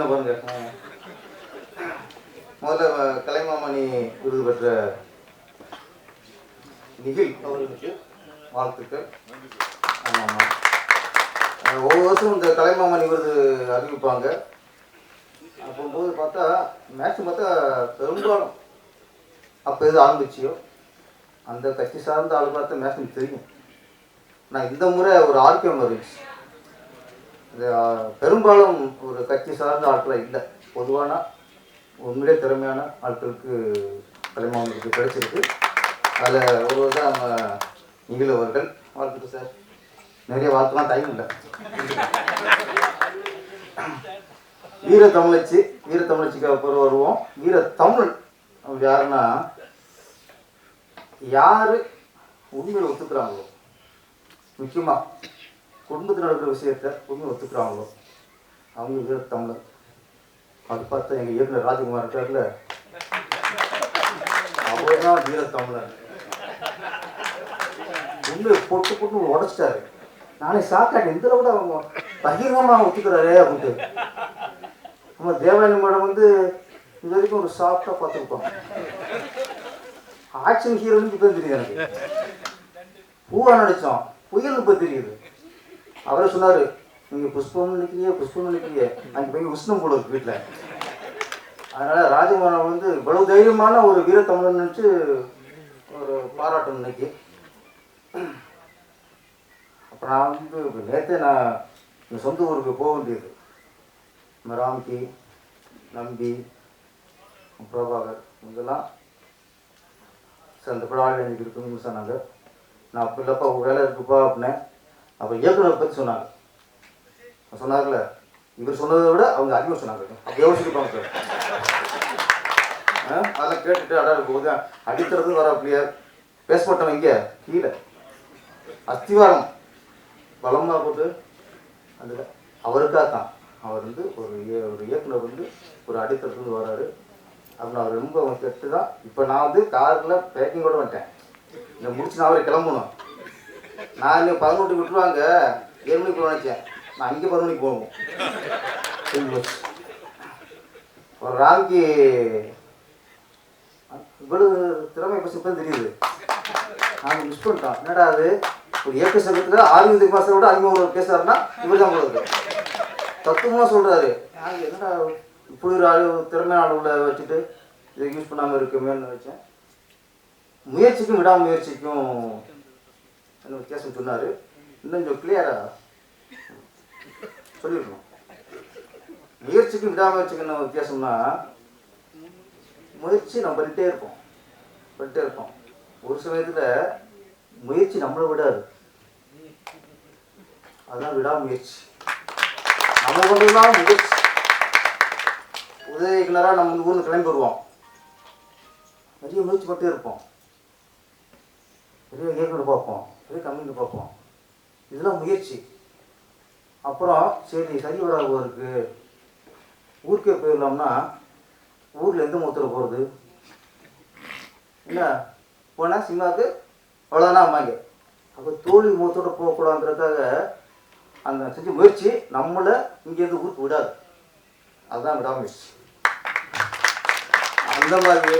சிரிக்கிறேன் பாருங்க. முதல்ல கலைமாமணி விருது பெற்ற நிகில் அவர்களுக்கு வாழ்த்துக்கள். ஆமாம், ஒவ்வொரு வருஷம் இந்த கலைமாமணி விருது அறிவிப்பாங்க. அப்போது பார்த்தா மேக்ஸிமம் பார்த்தா பெரும்பாலும் அப்போ எது ஆரம்பிச்சியோ அந்த கட்சி சார்ந்த ஆள் பார்த்தா மேக்ஸிமம் தெரியும். நான் இந்த முறை ஒரு ஆர்கியம் இருந்துச்சு. இந்த பெரும்பாலும் ஒரு கட்சி சார்ந்த ஆட்களாக இல்லை, பொதுவான உண்மையிலே திறமையான ஆட்களுக்கு கலைமாமணிக்கு கிடைச்சிருக்கு. அதில் ஒரு தான் நம்ம நிகில் அவர்கள். வாழ்த்துக்கு சார். நிறைய வாழ்த்துலாம் டைம் இல்லை. வீரத்தமிழச்சிக்கு அப்புறம் வருவோம். வீரத்தமிழ் யாருன்னா, யார் உண்மையை ஒத்துக்கிறாங்களோ, முக்கியமாக குடும்பத்தில் நடக்கிற விஷயத்தை உண்மையை ஒத்துக்கிறாங்களோ அவங்க வீரத்தமிழர். அது பார்த்தா எங்கள் இயக்குனர் ராஜகுமார் இருக்காருல்ல, அவர் தான் வீரத்தமிழர். உண்மையை போட்டு போட்டு உடச்சிட்டாரு. நானே சாக்காட்டேன், இந்த விட அவங்க பகிரங்கமாக ஒத்துக்கிறாரே அப்படின்ட்டு. நம்ம தேவயானி மேடம் வந்து இது வரைக்கும் ஒரு சாஃப்டாக பார்த்துருக்கோம். ஆக்ஷன் ஹீரோன்னு இப்போ தெரியுது எனக்கு. பூவா நடித்தோம், புயல் இப்போ தெரியுது. அவரே சொன்னார், நீங்கள் புஷ்பம்னு நினைக்கிறியே அங்கே போய் உஷ்ணம் போல இருக்கு வீட்டில். அதனால் ராஜகுமாரன் வந்து இவ்வளவு தைரியமான ஒரு வீரத்தமிழன் நினச்சி ஒரு பாராட்டணும் இன்னைக்கு. அப்போ நான் வந்து நேற்றே நான் என் சொந்த ஊருக்கு போக வேண்டியது. நம்ம ராம்கி, நம்பி, பிரபாகர் இதெல்லாம் சார் அந்த படம் எனக்கு இருக்குன்னு சொன்னாங்க. நான் அப்போ இல்லைப்பா வேலை இருக்குப்பா அப்படின்னேன். அப்போ இயக்குனர் பற்றி சொன்னாங்க. சொன்னார்ல, இவர் சொன்னதை விட அவங்க அதிகமாக சொன்னாங்க. அப்போ யோசிச்சுருப்பாங்க சார். அதெல்லாம் கேட்டுட்டு அடா போகுது அடிக்கிறது வர அப்படியே பேச மாட்டோம். இங்கே கீழே அஸ்திவாரம் பலமாக போட்டு அந்த அவருக்காக தான். அவர் வந்து ஒரு இயக்குனர் வந்து ஒரு அடித்தளத்துலேருந்து வர்றாரு அப்படின்னு அவர் ரொம்ப கெட்டு தான். இப்போ நான் வந்து காரில் பேக்கிங்கோடு வந்துட்டேன். இதை முடிச்சு நான் அவரை கிளம்பணும். நான் இன்னும் 11 விட்டுருவாங்க, 7 மணிக்கு போக நினச்சேன். நான் இங்கே 10 மணிக்கு போகணும். ஒரு ராம்கி இவ்வளவு திறமை பற்றி இப்போ தெரியுது. நாங்கள் மிஸ் பண்ணிட்டோம். என்னடா அது ஒரு இயக்க சங்கத்தில் ஆர்வீதி மாதத்தை விட அதிகமாக பேசுகிறாருன்னா இவர் தான் உங்களுக்கு தத்துவமாக சொல்கிறாரு. நாங்கள் என்னடா இப்படி ஒரு ஆள் திறமையான ஆள் உள்ள வச்சுட்டு இதை யூஸ் பண்ணாமல் இருக்குமேன்னு நினச்சேன். முயற்சிக்கும் விடாமுயற்சிக்கும் என்ன வித்தியாசம் சொன்னார். இன்னும் கொஞ்சம் கிளியராக சொல்லிடணும். முயற்சிக்கும் விடாமுயற்சிக்கும் என்ன வித்தியாசம்னா, முயற்சி நம்ம பண்ணிட்டே இருப்போம். ஒரு சமயத்தில் முயற்சி நம்மளை விடாது. அதுதான் விடாமுயற்சி. நம்ம பண்ணுறதுதான் முயற்சி. உதவிகளராக நம்ம ஊரில் கிளம்பி வருவோம். நிறைய முயற்சி பண்ணிட்டே இருப்போம். நிறைய இயக்குனர் பார்ப்போம், நிறைய கம்பெனி பார்ப்போம். இதெல்லாம் முயற்சி. அப்புறம் சரி சரி வராது இருக்கு, ஊருக்கே போயிடலாம்னா ஊரில் எந்த மூத்தரை போகிறது என்ன போனால் சினிமாவுக்கு அவ்வளோதானா அம்மாங்க. அப்போ தோல்வி மூத்தோட போகக்கூடாதுன்றதுக்காக அந்த செஞ்ச முயற்சி நம்மளை இங்கேருந்து ஊருக்கு விடாது. அதுதான் விடாமுயற்சி. அந்த மாதிரி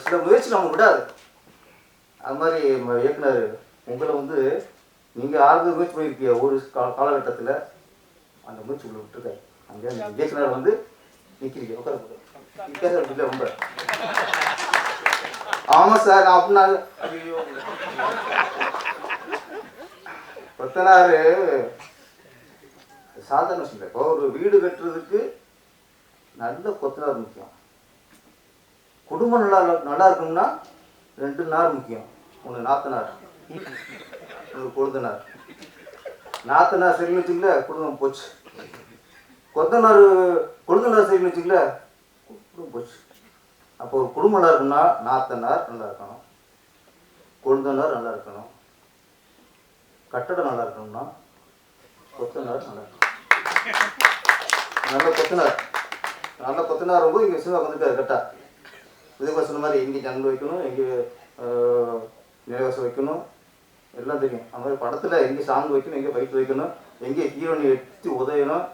சில முயற்சி நம்ம விடாது. அது மாதிரி இயக்குனர் உங்களை வந்து நீங்கள் ஆறு முயற்சி பண்ணியிருக்கீங்க ஒரு காலகட்டத்தில். அந்த முயற்சி உங்களை விட்டுருக்காரு. அங்கே அந்த இயக்குனர் வந்து நிற்கிறீங்க உட்கார பேச ரொம்ப. ஆமாம் சார் நான் அப்படின்னா ஐயோ கொத்தனார் சாதாரண விஷயம் இல்லை. இப்போ ஒரு வீடு கட்டுறதுக்கு நல்ல கொத்தனார் முக்கியம். குடும்பம் நல்லா இருக்கணும்னா 2 நார் முக்கியம். ஒன்று நாத்தனார், ஒரு கொழுந்தனார். நாத்தனார் சரின்னு வச்சுக்கல குடும்பம் போச்சு. கொழுந்தனார் சரின்னு வச்சுக்கல குடும்பம் போச்சு. அப்போ ஒரு குடும்பம் நல்லா இருக்குன்னா நாத்தனார் நல்லா இருக்கணும், கொழுந்தனார் நல்லா இருக்கணும், கட்டடம் நல்லா இருக்கணும்னா கொத்தனார் நல்லா இருக்கணும். நல்ல கொத்தனார் ரொம்ப இங்கே சினிமா வந்துட்டாரு. கரெக்டாக இதுக்கு சொன்ன மாதிரி எங்கே ஜன்னல் வைக்கணும், எங்கே நிலவாசம் வைக்கணும் எல்லாம் தெரியும். அந்த மாதிரி படத்தில் எங்கே சாங் வைக்கணும், எங்கே பைக் வைக்கணும், எங்கே ஹீரோனை எடுத்து உதயணும்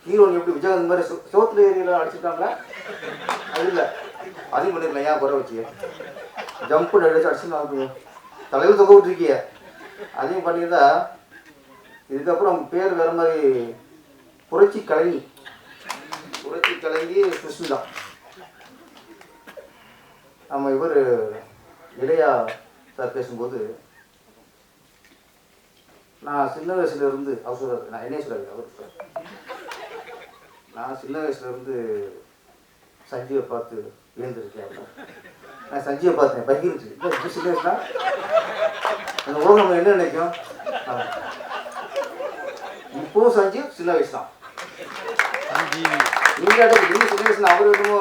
ஹீரோயின் எப்படி விஜயகாந்த் மாதிரி சோத்துல ஏரியாவில் அடிச்சிருக்காங்களா? அது இல்லை, அதையும் பண்ணிருக்கலாம். ஏன் குறை வச்சு ஜம்ப்பு அடிச்சு தலையில் தொங்க விட்டுருக்கிய, அதையும் பண்ணியிருந்தா இதுக்கப்புறம் பேர் வேற மாதிரி. புரட்சி கலைஞி சுஷ்மிதா. நம்ம இவர் இளையா சார் பேசும்போது, நான் சின்ன வயசுல இருந்து அவர் சொல்றாரு, நான் என்ன சொல்றாரு அவர், நான் சின்ன வயசுல இருந்து சஞ்சீவை பார்த்து வியந்திருக்கேன். நான் சஞ்சீவை பார்த்தேன் பகிர்ந்துச்சு. சின்ன வயசுனா அந்த உலகம் நம்ம என்ன நினைக்கும்? இப்போவும் சஞ்சீவ் சின்ன வயசு தான். நீங்க சின்ன வயசுல அவரு என்னமோ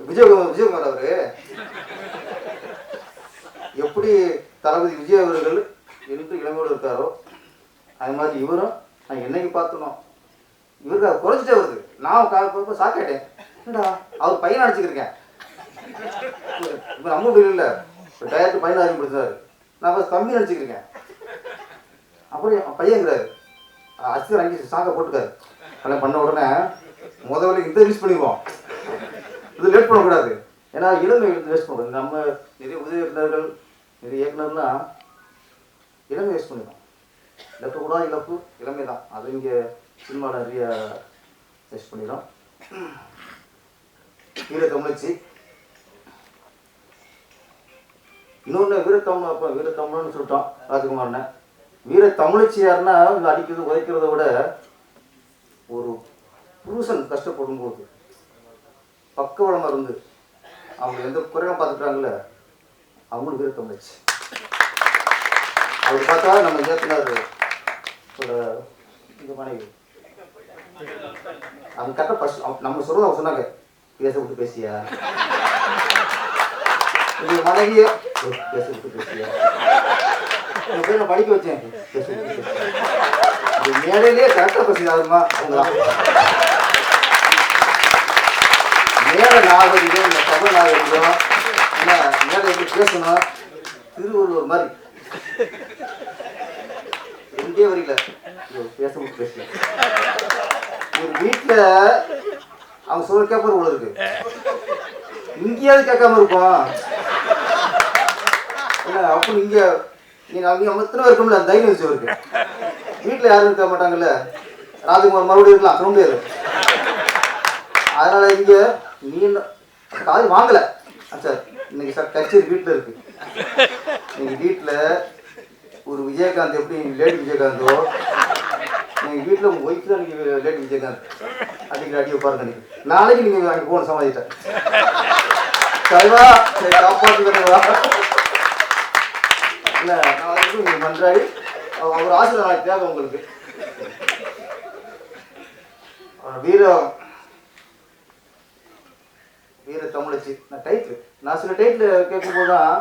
விஜயகுமார் அவரு எப்படி தளபதி விஜய் அவர்கள் என்று இளமையோடு இருக்காரோ அது மாதிரி இவரும் நான் என்னைக்கு பார்த்தனோ இவருக்கு அது குறைஞ்சிட்டே வருது. நான் சாக்கேட்டேன், என்னடா அவர் பையனை அடிச்சுக்கிருக்கேன். இப்போ நம்ம முடியல இல்லை, டயருக்கு பையனை அறிமுகப்படுத்தாரு, நான் ஃபஸ்ட் தம்பி நினச்சிக்கிருக்கேன். அப்புறம் பையங்கிறாரு அசிதர் அங்கே சாங்கை போட்டுக்காரு. அதெல்லாம் பண்ண உடனே முதல்ல இந்த யூஸ் பண்ணிடுவோம், இது லேட் பண்ணக்கூடாது. ஏன்னா இளமை வேஸ்ட் பண்ணக்கூடாது. நம்ம நிறைய உதவி இயக்குநர்கள் நிறைய இயக்குனர்லாம் இளமை வேஸ்ட் பண்ணிடுவோம். இழப்பு கூட இழப்பு இளமை தான். அது இங்கே சினிமாவில் நிறைய வேஸ்ட் பண்ணிடும். வீரத்தமிழச்சி இன்னொன்று வீரத்தமிழ். அப்போ வீரத்தமிழ்னு சொல்லிட்டோம் ராஜகுமார்னு. வீரத்தமிழச்சி யாருன்னா அடிக்கிறது உதைக்கிறத விட ஒரு புருஷன் கஷ்டப்படும் போது பக்கவளமாக இருந்து அவங்க எந்த குறையும் பார்த்துக்கிறாங்கல்ல, அவங்களும் வீரத்தமிழச்சி. அவர் பார்த்தா நம்ம இயக்குனர் இந்த மனைவி அவங்க கரெக்டாக ஃபர்ஸ்ட் நம்ம சொல்றது அவங்க சொன்னாங்க, பேச விட்டு பேசியா இந்த மனைவிய பேச விட்டு பேசியா பேர் நான் படிக்க வச்சேன். பேச விட்டு பேசியா மேடையிலேயே கரெக்டாக பேசிதாதுமா அவங்களாம். மேலே நாகரிகம் இந்த சபை நாகரிகம் என்ன மேலே எப்படி பேசணும் திருவள்ளுவர் மாதிரி எங்கே வரல பேச விட்டு பேசல. ஒரு வீட்டில் அவங்க சொல்ல கேட்பாரு உள்ள இருக்கு, இங்கேயாவது கேட்காம இருப்போம் என்ன அப்போ இங்கே நீங்கள் எத்தனை இருக்கும்ல அந்த தைரியம் வச்சு இருக்கு. வீட்டில் யாரும் இருக்க மாட்டாங்கல்ல, ராஜகுமார் மறுபடியும் இருக்கலாம் சொல்ல முடியாது. அதனால இங்கே நீ காது வாங்கலை சார், இன்னைக்கு சார் கச்சேரி வீட்டில் இருக்கு. நீங்கள் வீட்டில் ஒரு விஜயகாந்த் எப்படி லேடி விஜயகாந்தோ நீங்கள் வீட்டில் உங்கள் ஒய்ஃப் தான் நீங்கள் லேடி விஜயகாந்த் அடிக்கிற அடி வைப்பாருங்க. அன்றைக்கி நாளைக்கு நீங்கள் அங்கே போகணும் சமாளிட்டேன் சரிவா காப்பாற்றுவா இல்லை நாளைக்கு நீங்கள் மன்றாடி அவர் ஆசிரியர் நாளைக்கு தேவை உங்களுக்கு. வீர தமிழச்சி நான் டைட்டில் நான் சில டைட்டில் கேட்கும்போது தான்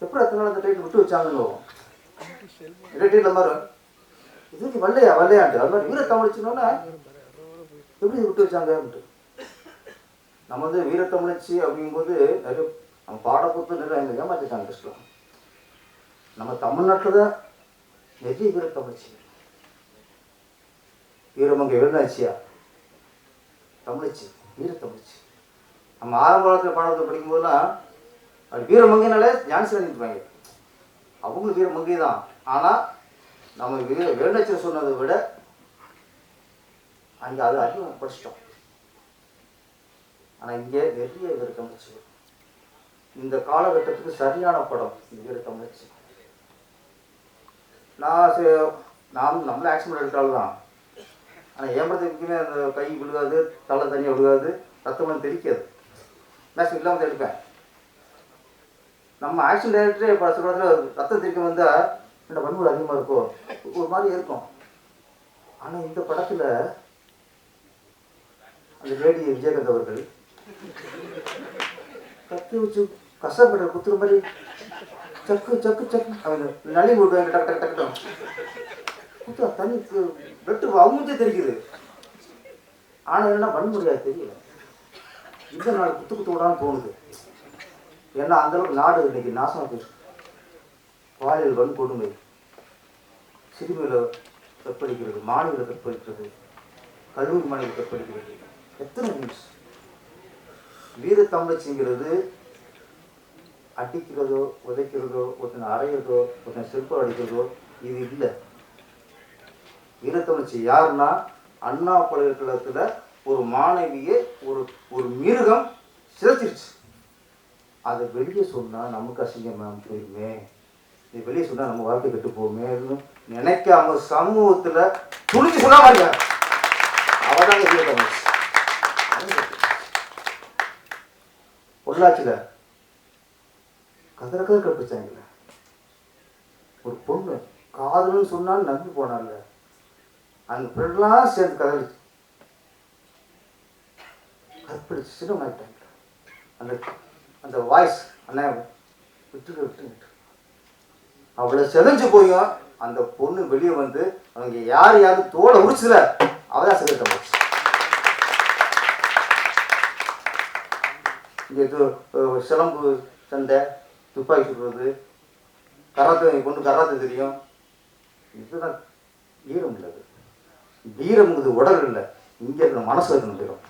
எப்படி எத்தனை நாள் அந்த டைட்டில் விட்டு வச்சாங்கன்னு டைட்டில் மாதிரி இதுக்கு வல்லையான்ட்டு அது மாதிரி வீர தமிழச்சினோன்னா எப்படி விட்டு வச்சாங்க அப்படின்ட்டு. நம்ம வந்து வீரத்தமிழச்சி அப்படிங்கும்போது நிறைய நம்ம பாடப்புத்து நிறைய எங்களை ஏமாற்றிட்டாங்க கஷ்டம். நம்ம தமிழ்நாட்டில் தான் நிறைய வீரத்தமிழச்சி. வீரமங்க எழுந்தாச்சியா தமிழச்சி வீரத்தமிழச்சி. நம்ம ஆரம்ப காலத்தில் பாடத்தை படிக்கும்போதுலாம் அது வீரமங்கைனாலே ஞானசி நினைப்பாங்க, அவங்களும் வீரமங்கை தான். ஆனால் நம்ம வேண்டாச்சியில் சொன்னதை விட அங்கே அது அதிகம் படிச்சிட்டோம். ஆனால் இங்கே நிறைய வீரத்தமிழச்சி. இந்த காலகட்டத்துக்கு சரியான படம் இந்த வீரத்தமிழச்சி. நான் நம்மளே ஆக்சிடென்ட் எடுத்தாலும் தான், ஆனால் ஏம்பரத்துக்குமே அந்த கை விழுகாது, தலை தனியாக விழுகாது, ரத்தம் தெரிக்காது, மேக்ஸிமம் இல்லாமல் தான் எடுப்பேன். நம்ம ஆக்சிடென்ட் டைரக்டரே பல சொல்கிறதுல ரத்தம் தெரிக்க வந்தால் என்ன வன்முறை அதிகமாக இருக்கும், ஒரு மாதிரி இருக்கும். ஆனால் இந்த படத்தில் அந்த லேடி விஜயகாந்த் அவர்கள் கத்தி வச்சு கஷ்டப்படுற குத்துற மாதிரி சக்கு சக்கு சக்கு அவங்க நலி விடுவாங்க, டக்கு டக்கு டக்குட்டோம் குத்துறா தண்ணி வெட்டு அவங்கச்சே தெரிக்குது. ஆனால் என்னன்னா வன்முறையாக தெரியல. இந்த நாள் குத்து குத்து விடான்னு தோணுது. ஏன்னா அந்தளவுக்கு நாடு இன்னைக்கு நாசமாக போயிருக்கு. பாலியல் வன்கொடுமை, சிறுமியில் கற்பழிக்கிறது, மாணவர்களை கற்பழிக்கிறது, கல்லூரி மாணவர்களை கற்பழிக்கிறது, எத்தனை நியூஸ். வீர தமிழச்சிங்கிறது அடிக்கிறதோ உதைக்கிறதோ ஒருத்தனை அறையிறதோ ஒருத்தனை செருப்பு அடிக்கிறதோ இது இல்லை. வீரத்தமிழ்ச்சி யாருன்னா அண்ணா பல்கலைக்கழகத்தில் ஒரு மாணவியை ஒரு ஒரு மிருகம் சிதைச்சிருச்சு. அதை வெளியே சொன்னால் நமக்கு அசிங்கமாக போயிருமே, இதை வெளியே சொன்னால் நம்ம வாழ்க்கை கெட்டு போகுமேன்னு நினைக்காம சமூகத்தில் துணிஞ்சு சொல்ல மாட்டாங்க. அவதாங்க வீரத்தமிழ்ச்சி. பொள்ளாச்சியில் கதற கற்பிச்சாங்கல்ல, ஒரு பொண்ணு காதல்னு சொன்னாலும் நம்பி போனால, அந்த பிள்ளைலாம் சேர்ந்து கதறிச்சு கற்பிடிச்சு சின்னமாயிட்டாங்க. அந்த அந்த வாய்ஸ் அண்ணா விட்டு அவ்வளோ செதஞ்சு போயும் அந்த பொண்ணு வெளியே வந்து அவங்க யாரு தோலை உரிச்சுல அவதான் சிகரெட்டை போச்சு. இங்கே சிலம்பு சண்டை, துப்பாக்கி சுடுறது, கராத்தே கொண்டு கராத்தே தெரியும். இதுதான் வீரம் இல்லது. வீரம்ங்கிறது உடல் இல்லை, இங்கே இருக்கிற மனசு இருக்கணும் வீரம்.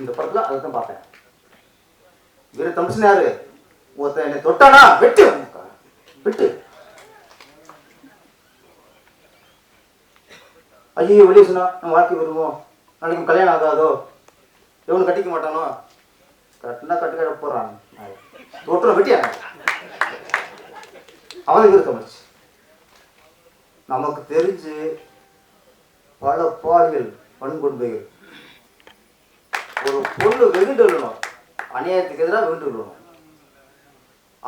இந்த படத்தில் அதை தான் பார்த்தேன். வீர தமிழ்ச்சி யாரு? ஒருத்தன் என்னை தொட்டானா வெட்டு வெட்டு. ஐயோ வெளியே சொன்னா நம்ம வாழ்க்கை வருவோம், நாளைக்கு கல்யாணம் ஆகாதோ, எவனு கட்டிக்க மாட்டானோ, கட்டினா கட்டுக்க போறான் தொட்டுற வெட்டியாங்க. அவன் வீர தமிழ்ச்சி. நமக்கு தெரிஞ்சு பல பாலியல் வன்கொடுமைகள். ஒரு பொண்ணு வெகுண்டு விடணும், அநியாயத்துக்கு எதிராக வெகுண்டு விடணும்,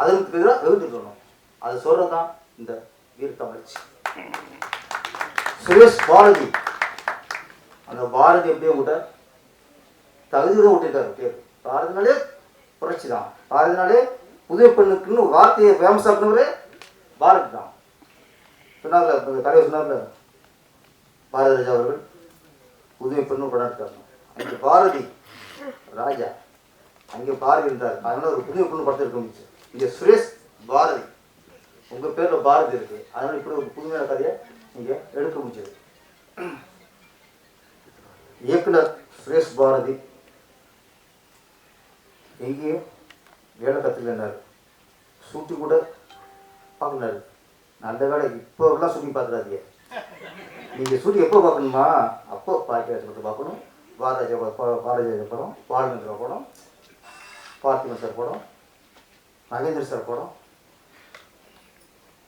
அதற்கு எதிராக வெகுண்டு விடணும். அது சொல்றதுதான் இந்த வீர தமிழ்ச்சி. சுரேஷ் பாரதி, அந்த பாரதி எப்படியும் உங்கள்கிட்ட தகுதிதான் விட்டுருக்காரு பேர். பாரதினாலே புரட்சி தான். பாரதினாலே புதிய பெண்ணுக்குன்னு வார்த்தையை ஃபேமஸ் ஆக்குனவரே பாரதி தான். சொன்னார்ல, தலைவர் சொன்னார்ல, பாரதி ராஜா அவர்கள் புதிய பெண்ணு படம் எடுத்தாங்க. அங்கே பாரதி ராஜா, அங்கே பாரதி இருந்தார். அதனால ஒரு புதிய பெண்ணு படத்தை இருக்க முடிச்சு. இங்கே சுரேஷ் பாரதி, உங்கள் பேரில் பாரதி இருக்கு, அதனால இப்படி ஒரு புதுமையான கதையை இங்கே எடுக்க முடிச்சது. இயக்குனர் சுரேஷ் பாரதி எங்கேயும் வேலை கற்றுக்கினார், ஷூட்டி கூட பார்க்கலாரு. நல்ல வேலை இப்போ எல்லாம் ஷூட்டிங் பார்த்துடாதீங்க. நீங்கள் ஷூட்டிங் எப்போ பார்க்கணுமா? அப்போ பாக்கியராஜ் பார்க்கணும், பாரதிராஜா படம், பாலமேந்திரா படம், பார்த்திபன் சார் படம், மகேந்திர சார் படம்,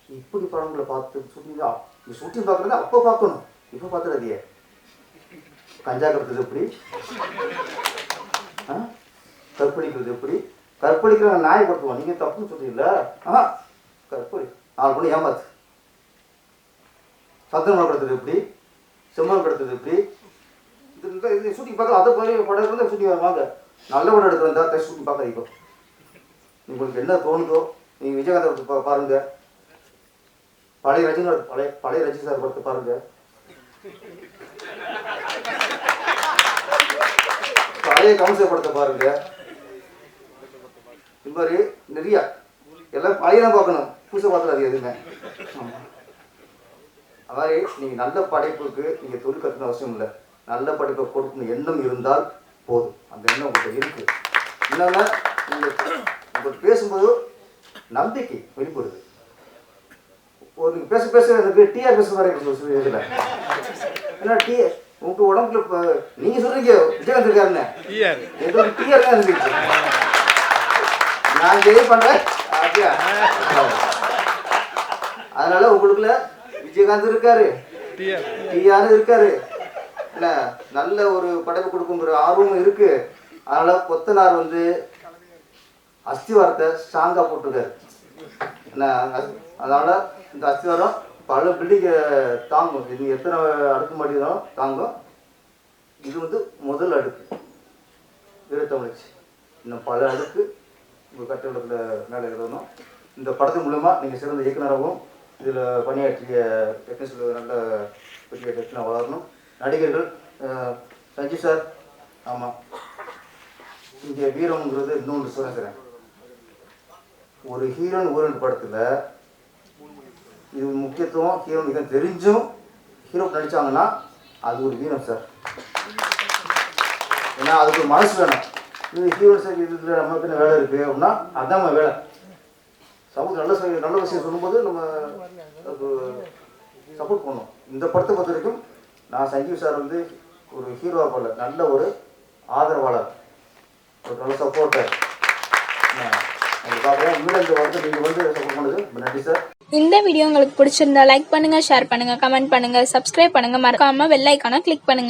இப்படி படங்களை பார்த்து ஷூட்டிங் பார்க்குறது அப்போ பார்க்கணும், இப்போ பார்த்துடாதீங்க. கஞ்சா கட்டுறது எப்படி, கற்பழிக்கிறது எப்படி, கற்பழிக்கிற நியாயப்படுத்துவோம். நீங்கள் தப்புன்னு சொல்றீங்கள, கற்பழி 4 பொண்ணு ஏமாத்து, சத்தம் கடத்துறது எப்படி, செம்மன் கடத்துறது எப்படி, இது ஷூட்டிங் பார்க்கலாம். அதை போய் படம் இருந்தால் ஷூட்டிங் வருவாங்க. நல்ல படம் எடுக்கிறதா ஷூட்டிங் பார்க்க. இப்போ உங்களுக்கு என்ன தோணுதோ நீங்கள் விஜயகாந்த் பாருங்க, பழைய ரஜினி சார் படத்தை பாருங்க, பழைய கமல்சார் படத்தை பாருங்க. இது மாதிரி நிறைய எல்லாம் பழையதான் பார்க்கணும், புதுசாக பார்த்துடாது எதுவுமே. அது மாதிரி நீங்கள் நல்ல படைப்புக்கு நீங்கள் தொழில் கற்றுன அவசியம் இல்லை, நல்ல படைப்பை கொடுக்கணும் எண்ணம் இருந்தால் போதும். அந்த எண்ணம் உங்கள்கிட்ட இருக்கு. என்னன்னா உங்களுக்கு பேசும்போது நம்பிக்கை வெளிப்படுது. ஒரு நீங்கள் பேச பேச எனக்கு டிஆர் பேச மாதிரி இதில் ஏன்னா உங்க உடம்புல இப்போ நீங்கள் சொல்றீங்க விஜயகாந்த் இருக்காருன்னு, எங்களுக்கு டிஆர் தான் இருந்துச்சு. நான் ஜெய் பண்ணுறேன். அதனால உங்களுக்குள்ள விஜயகாந்த் இருக்காரு, டிஆர் இருக்காரு, என்ன நல்ல ஒரு படைப்பு கொடுக்குங்கிற ஆர்வமும் இருக்கு. அதனால கொத்தனார் வந்து அஸ்திவாரத்தை ஸ்ட்ராங்காக போட்டிருக்காரு. என்ன அதனால இந்த அஸ்திவாரம் பல பில்டிங்கை தாங்கும். இது எத்தனை அடுக்கு மாட்டினாலும் தாங்கும். இது வந்து முதல் அடுக்கு வீரத்தமிழ்ச்சி. இன்னும் பல அடுக்கு உங்கள் கட்டிடத்தில் மேலே எழுதணும். இந்த படத்தின் மூலமாக நீங்கள் சிறந்த இயக்குனராகவும் இதில் பணியாற்றிய டெக்னீஷியன் நல்ல பெரிய டெக்னாக வளரணும். நடிகர்கள் சஞ்சீவ் சார், ஆமாம் இங்கே வீரம்ங்கிறது இன்னொன்று சொல்லுறேன். ஒரு ஹீரோன் ஊரன் படத்தில் இது முக்கியத்துவம் ஹீரோனுக்கு தெரிஞ்சும் ஹீரோ நடித்தாங்கன்னா அது ஒரு வீரம் சார். ஏன்னா அதுக்கு ஒரு மனசு வேணும். இது ஹீரோ சார் இதில் நமக்கு வேலை இருக்குது அப்படின்னா அதுதான் நம்ம வேலை. சமூகத்துக்கு நல்ல விஷயம் சொல்லும்போது நம்ம சப்போர்ட் பண்ணணும். இந்த படத்தை பொறுத்த வரைக்கும் நான் சஞ்சீவ் சார் வந்து ஒரு ஹீரோவாக போல நல்ல ஒரு ஆதரவாளர், ஒரு நல்ல சப்போர்ட்டர். பார்க்குறேன் உண்மையில இந்த படத்தை நீங்கள் வந்து சப்போர்ட் பண்ணுது நன்றி சார். இந்த வீடியோ உங்களுக்கு பிடிச்சிருந்தா லைக் பண்ணுங்க, ஷேர் பண்ணுங்க, கமெண்ட் பண்ணுங்க, சப்ஸ்கிரைப் பண்ணுங்க, மறக்காம பெல் ஐகானை கிளிக் பண்ணுங்க.